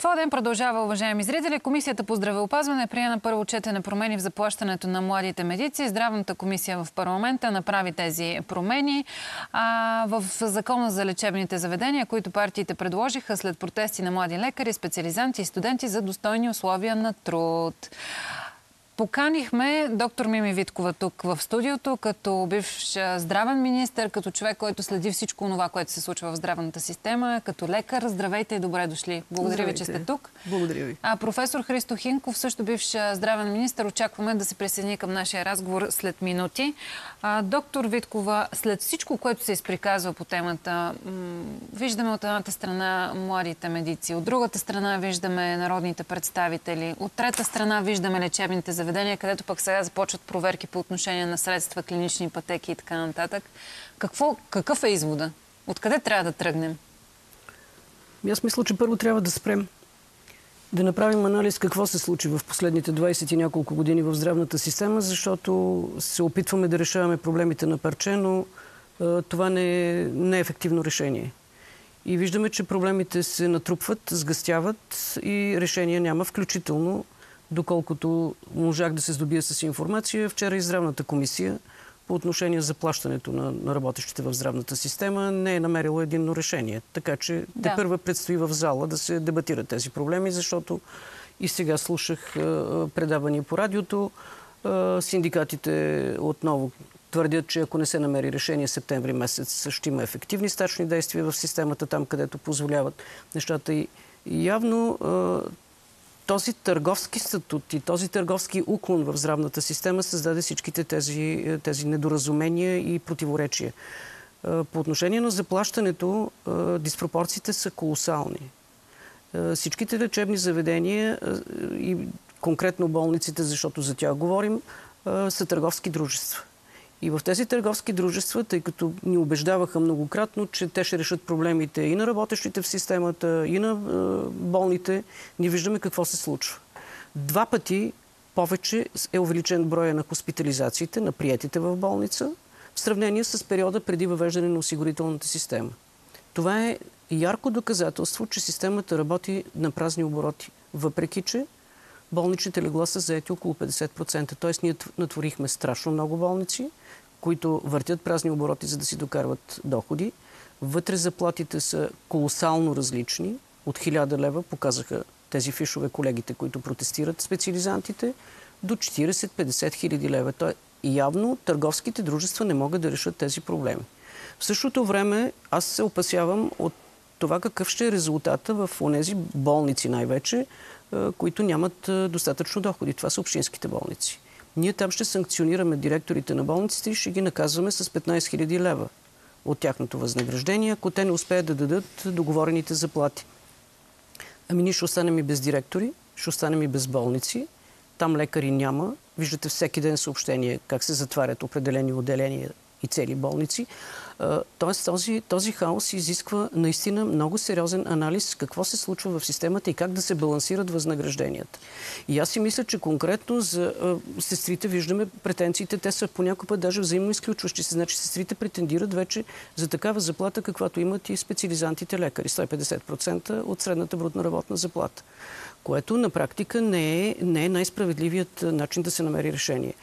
Това ден продължава, уважаеми зрители. Комисията по здравеопазване прие на първо четене промени в заплащането на младите медици. Здравната комисия в парламента направи тези промени. В Закона за лечебните заведения, които партиите предложиха след протести на млади лекари, специализанти и студенти за достойни условия на труд. Поканихме доктор Мими Виткова тук в студиото, като бивш здравен министър, като човек, който следи всичко това, което се случва в здравната система, като лекар. Здравейте и добре дошли. Благодаря ви, че сте тук. Благодаря ви. Професор Христо Хинков, също бивш здравен министър, очакваме да се присъедини към нашия разговор след минути. Доктор Виткова, след всичко, което се изприказва по темата, виждаме от едната страна младите медици, от другата страна виждаме народните представители, от трета страна виждаме лечебните заведения, където пък сега започват проверки по отношение на средства, клинични пътеки и така нататък. Какъв е извода? Откъде трябва да тръгнем? Аз мисля, че първо трябва да спрем. Да направим анализ какво се случи в последните 20 и няколко години в здравната система, защото се опитваме да решаваме проблемите на парче, но това не е ефективно решение. И виждаме, че проблемите се натрупват, сгъстяват и решения няма, включително, доколкото можах да се здобия с информация, вчера и здравната комисия по отношение за плащането на работещите в здравната система не е намерила единно решение. Така че тепърва предстои в зала да се дебатират тези проблеми, защото и сега слушах предавания по радиото. Синдикатите отново твърдят, че ако не се намери решение септември месец, ще има ефективни стачни действия в системата, там където позволяват нещата. И явно този търговски статут и този търговски уклон в здравната система създаде всичките тези недоразумения и противоречия. По отношение на заплащането, диспропорциите са колосални. Всичките лечебни заведения и конкретно болниците, защото за тях говорим, са търговски дружества. И в тези търговски дружества, тъй като ни убеждаваха многократно, че те ще решат проблемите и на работещите в системата, и на болните, ние виждаме какво се случва. 2 пъти повече е увеличен броя на хоспитализациите, на приетите в болница, в сравнение с периода преди въвеждане на осигурителната система. Това е ярко доказателство, че системата работи на празни обороти, въпреки че болничните легла са заети около 50%. Тоест ние натворихме страшно много болници, които въртят празни обороти, за да си докарват доходи. Вътре заплатите са колосално различни. От 1000 лева показаха тези фишове колегите, които протестират, специализантите, до 40-50 хиляди лева. Явно търговските дружества не могат да решат тези проблеми. В същото време аз се опасявам от това какъв ще е резултата в онези болници най-вече, които нямат достатъчно доходи. Това са общинските болници. Ние там ще санкционираме директорите на болниците и ще ги наказваме с 15 000 лева от тяхното възнаграждение, ако те не успеят да дадат договорените заплати. Ами ние ще останем и без директори, ще останем и без болници. Там лекари няма. Виждате всеки ден съобщение как се затварят определени отделения и цели болници. Тоест този хаос изисква наистина много сериозен анализ какво се случва в системата и как да се балансират възнагражденията. И аз си мисля, че конкретно за сестрите виждаме претенциите, те са понякога път даже взаимно изключващи се. Значи сестрите претендират вече за такава заплата, каквато имат и специализантите лекари. 150% от средната брутна работна заплата. Което на практика не е най-справедливият начин да се намери решение.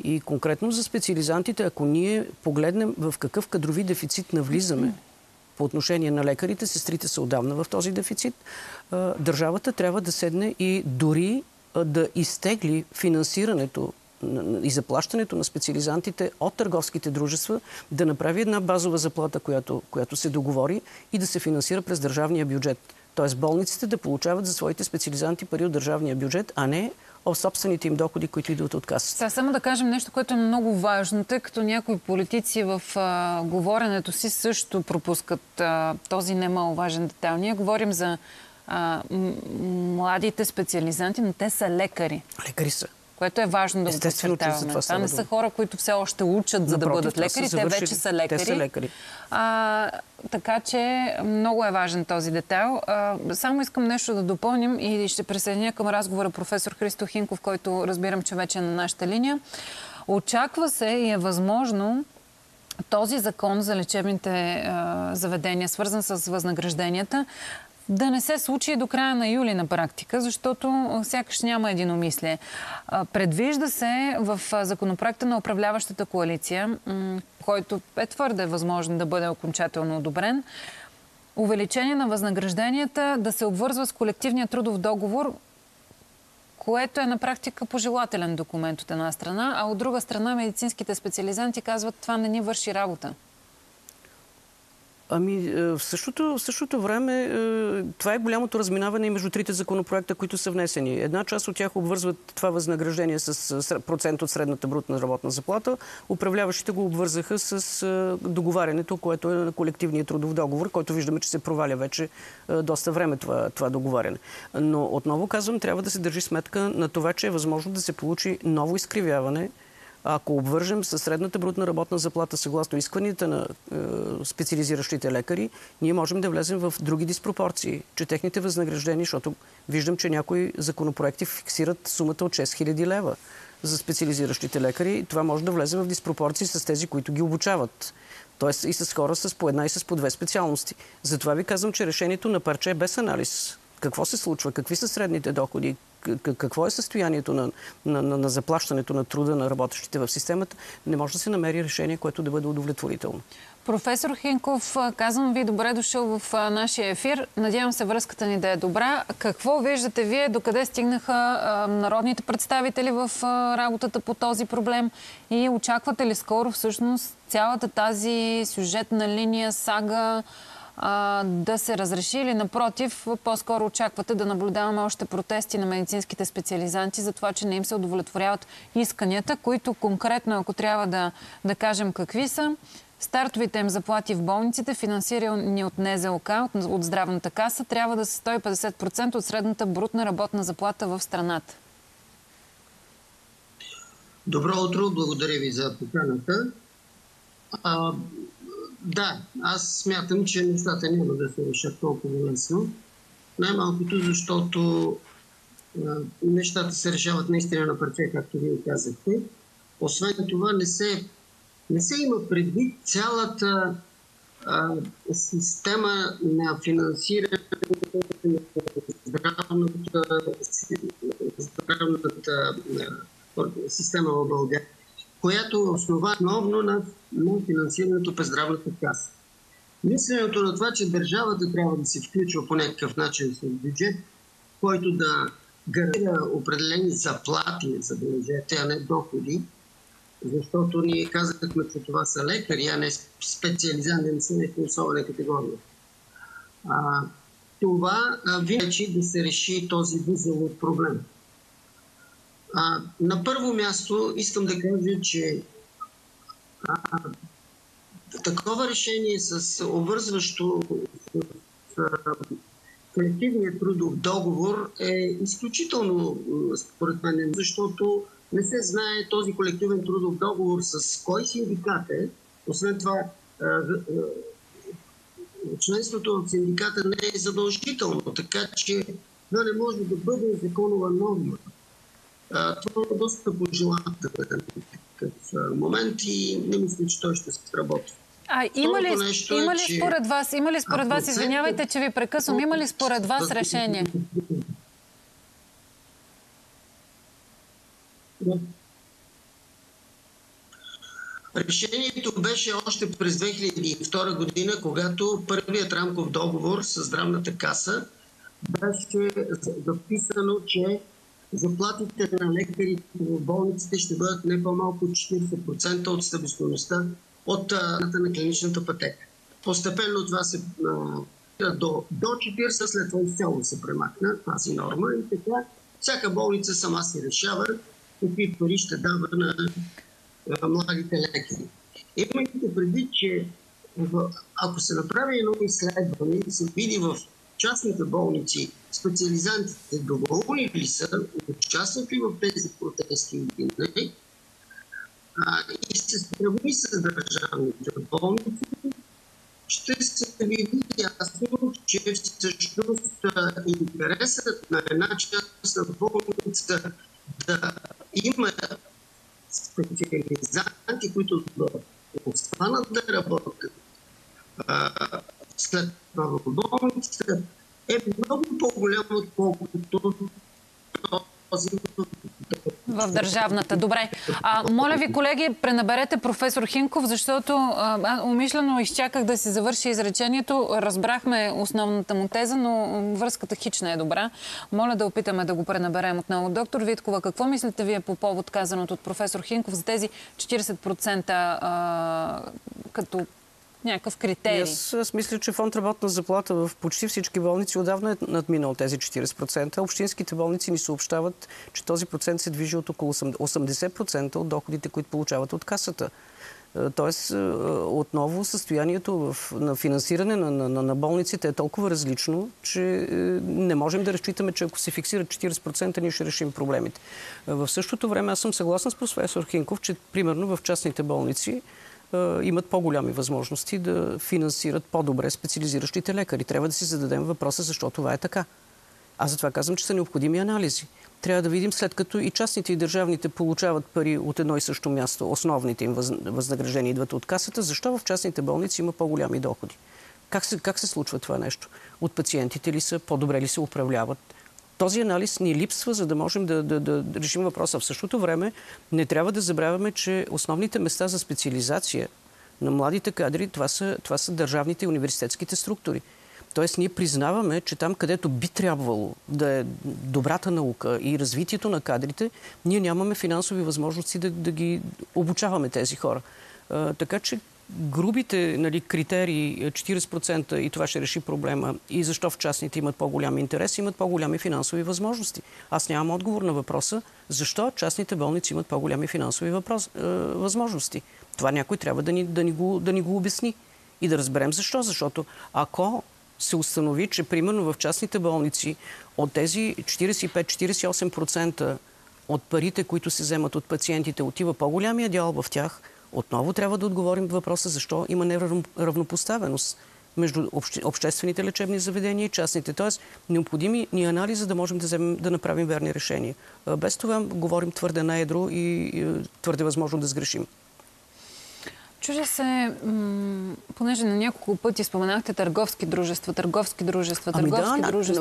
И конкретно за специализантите, ако ние погледнем в какъв кадрови дефицит навлизаме по отношение на лекарите, сестрите са отдавна в този дефицит, държавата трябва да седне и дори да изтегли финансирането и заплащането на специализантите от търговските дружества, да направи една базова заплата, която се договори и да се финансира през държавния бюджет. Тоест болниците да получават за своите специализанти пари от държавния бюджет, а не от собствените им доходи, които идват от касата. Сега само да кажем нещо, което е много важно, тъй като някои политици в говоренето си също пропускат този немаловажен детайл. Ние говорим за младите специализанти, но те са лекари. Лекари са. Което е важно да го подчертаваме. Това не са хора, които все още учат, за да бъдат лекари. Те вече са лекари. Те са лекари. Така че много е важен този детайл. Само искам нещо да допълним и ще присъединя към разговора професор Христо Хинков, който разбирам, че вече е на нашата линия. Очаква се и е възможно този закон за лечебните заведения, свързан с възнагражденията, да не се случи до края на юли на практика, защото сякаш няма единомислие. Предвижда се в законопроекта на управляващата коалиция, който е твърде възможно да бъде окончателно одобрен, увеличение на възнагражденията да се обвързва с колективния трудов договор, което е на практика пожелателен документ от една страна, а от друга страна медицинските специализанти казват, това не ни върши работа. В същото време това е голямото разминаване между трите законопроекта, които са внесени. Една част от тях обвързват това възнаграждение с процент от средната брутна работна заплата. Управляващите го обвързаха с договарянето, което е на колективния трудов договор, който виждаме, че се проваля вече доста време това договаряне. Но отново казвам, трябва да се държи сметка на това, че е възможно да се получи ново изкривяване. Ако обвържем със средната брутна работна заплата съгласно исканията на специализиращите лекари, ние можем да влезем в други диспропорции, че техните възнаграждения, защото виждам, че някои законопроекти фиксират сумата от 6000 лева за специализиращите лекари. Това може да влезе в диспропорции с тези, които ги обучават. Тоест и с хора с по една и с по две специалности. Затова ви казвам, че решението на парче е без анализ. Какво се случва? Какви са средните доходи? Какво е състоянието на заплащането на труда на работещите в системата? Не може да се намери решение, което да бъде удовлетворително. Професор Хинков, казвам ви добре дошъл в нашия ефир. Надявам се връзката ни да е добра. Какво виждате вие? Докъде стигнаха народните представители в работата по този проблем? И очаквате ли скоро всъщност цялата тази сюжетна линия, сага да се разреши или напротив, по-скоро очаквате да наблюдаваме още протести на медицинските специализанти за това, че не им се удовлетворяват исканията, които конкретно, ако трябва да кажем какви са, стартовите им заплати в болниците, финансирани от НЗОК, от Здравната каса, трябва да са 150% от средната брутна работна заплата в страната. Добро утро, благодаря ви за поканата. Да, аз смятам, че нещата няма да се решат толкова лесно. Най-малкото, защото нещата се решават наистина на парче, както вие казахте. Освен това, не се има предвид цялата система на финансиране на здравната система в България, която е основа основно на финансирането през здравната каса. Мисленето на това, че държавата трябва да се включва по някакъв начин с бюджет, който да гарантира определени заплати, забележете, а не доходи, защото ние казахме, че това са лекари, а не специализанти, не са някаква особена категория. Това винаги да се реши този възел проблем. На първо място искам да кажа, че такова решение с обвързващо с колективния трудов договор е изключително според мен, защото не се знае този колективен трудов договор с кой синдикат е. Освен това, членството в синдиката не е задължително, така че това не може да бъде законова норма. Това е доста пожелателен момент и не мисля, че той ще се сработи. Има ли според вас, извинявайте, че ви прекъсвам, има ли според вас решение? Решението беше още през 2002 година, когато първият рамков договор с Здравната каса беше записано, че заплатите на лекарите в болниците ще бъдат не по-малко 40% от себестойността от на клиничната пътека. Постепенно това се до 40%, след това изцяло се премахна тази норма и така всяка болница сама се решава какви пари ще дава на младите лекари. Имайте предвид, че ако се направи едно изследване и се види в частните болници специализантите доволни ли са, участват ли в тези протести или не, и се сравни с държавните болници, ще се види ясно, че всъщност интересът на една частна болница да има специализанти, които да останат да работят след това в болницата, е много по-голям, отколкото този в държавната. Добре. Моля ви, колеги, пренаберете професор Хинков, защото умишлено изчаках да се завърши изречението. Разбрахме основната му теза, но връзката хич не е добра. Моля да опитаме да го пренаберем отново. Доктор Виткова, какво мислите вие по повод казаното от професор Хинков за тези 40% като някакъв критерий? Аз мисля, че фонд работна заплата в почти всички болници отдавна е надминал тези 40%. Общинските болници ни съобщават, че този процент се движи от около 80% от доходите, които получават от касата. Тоест, отново състоянието на финансиране на болниците е толкова различно, че не можем да разчитаме, че ако се фиксират 40%, ние ще решим проблемите. В същото време аз съм съгласна с професор Хинков, че примерно в частните болници имат по-голями възможности да финансират по-добре специализиращите лекари. Трябва да си зададем въпроса защо това е така. Аз затова казвам, че са необходими анализи. Трябва да видим, след като и частните и държавните получават пари от едно и също място, основните им възнаграждения идват от касата, защо в частните болници има по-голями доходи? Как се случва това нещо? От пациентите ли са? По-добре ли се управляват? Този анализ ни липсва, за да можем да решим въпроса. В същото време не трябва да забравяме, че основните места за специализация на младите кадри, това са държавните и университетските структури. Тоест ние признаваме, че там, където би трябвало да е добрата наука и развитието на кадрите, ние нямаме финансови възможности да ги обучаваме тези хора. Така че грубите критерии 40% и това ще реши проблема и защо в частните имат по-голям интерес, имат по-голями финансови възможности. Аз нямам отговор на въпроса защо частните болници имат по-голями финансови възможности. Това някой трябва да ни го обясни и да разберем защо. Защото ако се установи, че примерно в частните болници от тези 45-48% от парите, които се вземат от пациентите, отива по-голямия дял в тях, отново трябва да отговорим въпроса защо има неравнопоставеност между обществените лечебни заведения и частните. Тоест, необходими ни анализа да можем да направим верни решения. Без това говорим твърде наедро и твърде възможно да сгрешим. Чужа се, понеже на няколко пъти споменахте търговски дружества.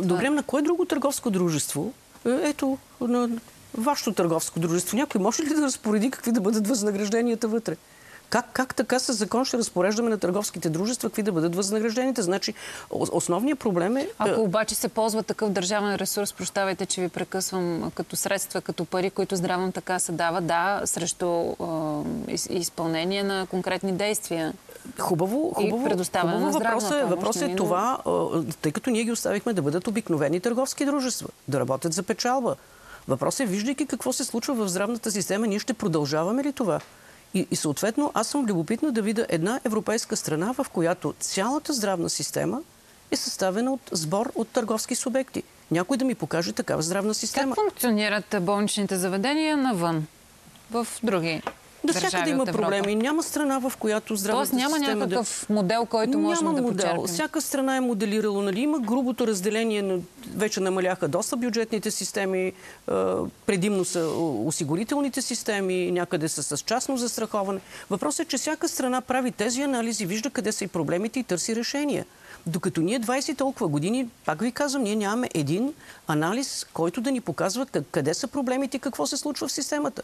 Добре, на кое друго търговско дружество? Ето, на вашето търговско дружество. Някой може ли да разпореди какви да бъдат възнагражденията вътре? Как така със закон ще разпореждаме на търговските дружества какви да бъдат възнагражденията? Значи, основният проблем е... Ако обаче се ползва такъв държавен ресурс, прощавайте, че ви прекъсвам, като средства, като пари, които здравната каса дава, срещу изпълнение на конкретни действия. Хубаво въпросът е това, тъй като ние ги оставихме да бъдат обикновени търговски дружества, да работят за печалба. Въпросът е, виждайки какво се случва в здравната система, ние ще продължаваме ли това? И съответно, аз съм любопитна да видя една европейска страна, в която цялата здравна система е съставена от сбор от търговски субекти. Някой да ми покаже такава здравна система. Как функционират болничните заведения навън? В други навсякъде има проблеми. Няма страна, в която здравната система... Тоест няма някакъв модел, който можем да почерпим? Всяка страна е моделирала. Има грубото разделение, вече намаляха доста бюджетните системи, предимно са осигурителните системи, някъде са с частно застраховане. Въпросът е, че всяка страна прави тези анализи, вижда къде са и проблемите и търси решения. Докато ние 20 толкова години, пак ви казвам, ние нямаме един анализ, който да ни показва къде са проблемите и какво се случва в системата.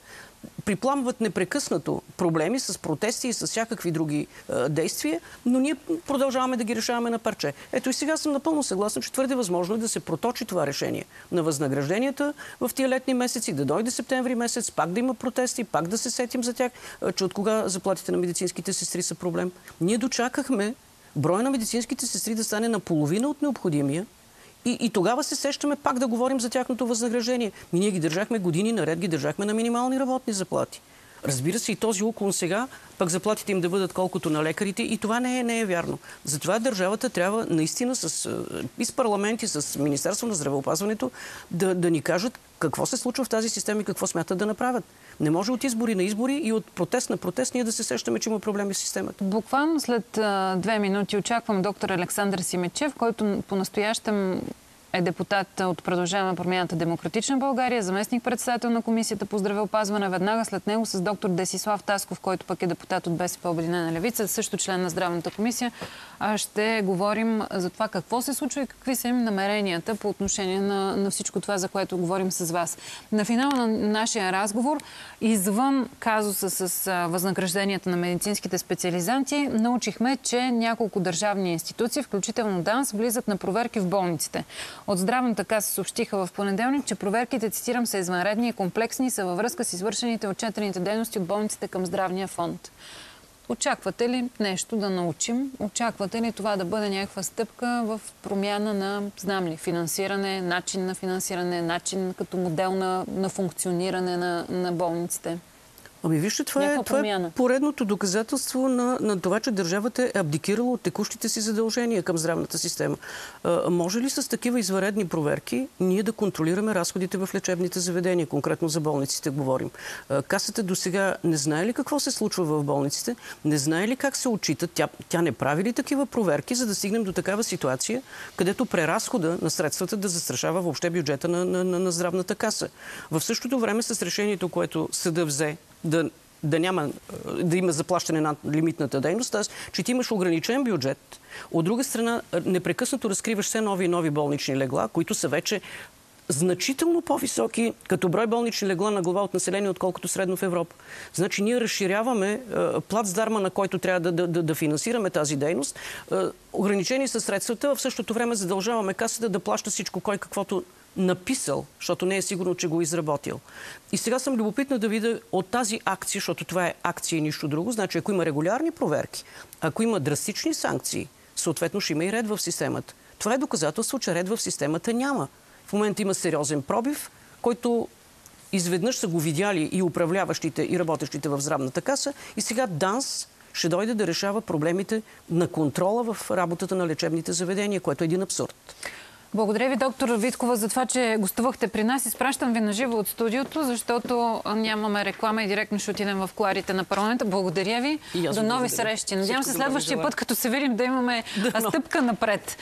Припламват непрекъснато проблеми с протести и с всякакви други действия, но ние продължаваме да ги решаваме на парче. Ето и сега съм напълно съгласна, че твърде възможно е да се проточи това решение на възнагражденията в тия летни месеци, да дойде септември месец, пак да има протести, пак да се сетим за тях, че от кога заплатите на медицинските сестри са проблем. Ние дочакахме броя на медицинските сестри да стане наполовина от необходимия и тогава се сещаме пак да говорим за тяхното възнаграждение. Ние ги държахме години наред, ги държахме на минимални работни заплати. Разбира се, и този уклон сега, пък заплатите им да бъдат колкото на лекарите, и това не е вярно. Затова държавата трябва наистина и с парламент, и с Министерство на здравеопазването да ни кажат какво се случва в тази система и какво смятат да направят. Не може от избори на избори и от протест на протест ние да се сещаме, че има проблеми в системата. Буквално след 2 минути очаквам доктор Александър Симечев, който по-настоящем е депутат от Продължаваме промяната Демократична България, заместник-председател на Комисията по здравеопазване. Веднага след него с доктор Десислав Тасков, който пък е депутат от БСП Обединена левица, също член на Здравната комисия. Ще говорим за това какво се случва и какви са им намеренията по отношение на всичко това, за което говорим с вас. На финала на нашия разговор, извън казуса с възнагражденията на медицинските специализанти, научихме, че няколко държавни институции, включително ДАНС, влизат на проверки в болниците. От Здравната каса съобщиха в понеделник, че проверките, цитирам, са извънредни и комплексни и са във връзка с извършените отчетените дейности от болниците към здравния фонд. Очаквате ли нещо да научим? Очаквате ли това да бъде някаква стъпка в промяна на, знам ли, финансиране, начин на финансиране, начин като модел на функциониране на болниците? Ами вижте, това е поредното доказателство на това, че държавата е абдикирала от текущите си задължения към здравната система. Може ли с такива извънредни проверки ние да контролираме разходите в лечебните заведения? Конкретно за болниците говорим. Касата досега не знае ли какво се случва в болниците? Не знае ли как се отчитат? Тя не прави ли такива проверки, за да стигнем до такава ситуация, където преразхода на средствата да застрашава въобще бюджета на здравната каса? В същото време с решението, което съда взе, да има заплащане на лимитната дейност, т.е. че ти имаш ограничен бюджет. От друга страна, непрекъснато разкриваш все нови и нови болнични легла, които са вече значително по-високи като брой болнични легла на глава от население, отколкото средно в Европа. Значи ние разширяваме плацдарма, на който трябва да финансираме тази дейност. Ограничени са средствата, в същото време задължаваме касата да плаща всичко, кой каквото написал, защото не е сигурно, че го е изработил. И сега съм любопитна да видя от тази акция, защото това е акция и нищо друго, значи ако има регулярни проверки, ако има драстични санкции, съответно ще има и ред в системата. Това е доказателство, че ред в системата няма. В момента има сериозен пробив, който изведнъж са го видяли и управляващите, и работещите в здравната каса, и сега ДАНС ще дойде да решава проблемите на контрола в работата на лечебните заведения, което е един абсурд. Благодаря ви, доктор Виткова, за това, че гостувахте при нас. Изпращам ви наживо от студиото, защото нямаме реклама и директно ще отидем в кулоарите на парламента. Благодаря ви. До нови срещи. Надявам се следващия път, като се видим, да имаме стъпка напред.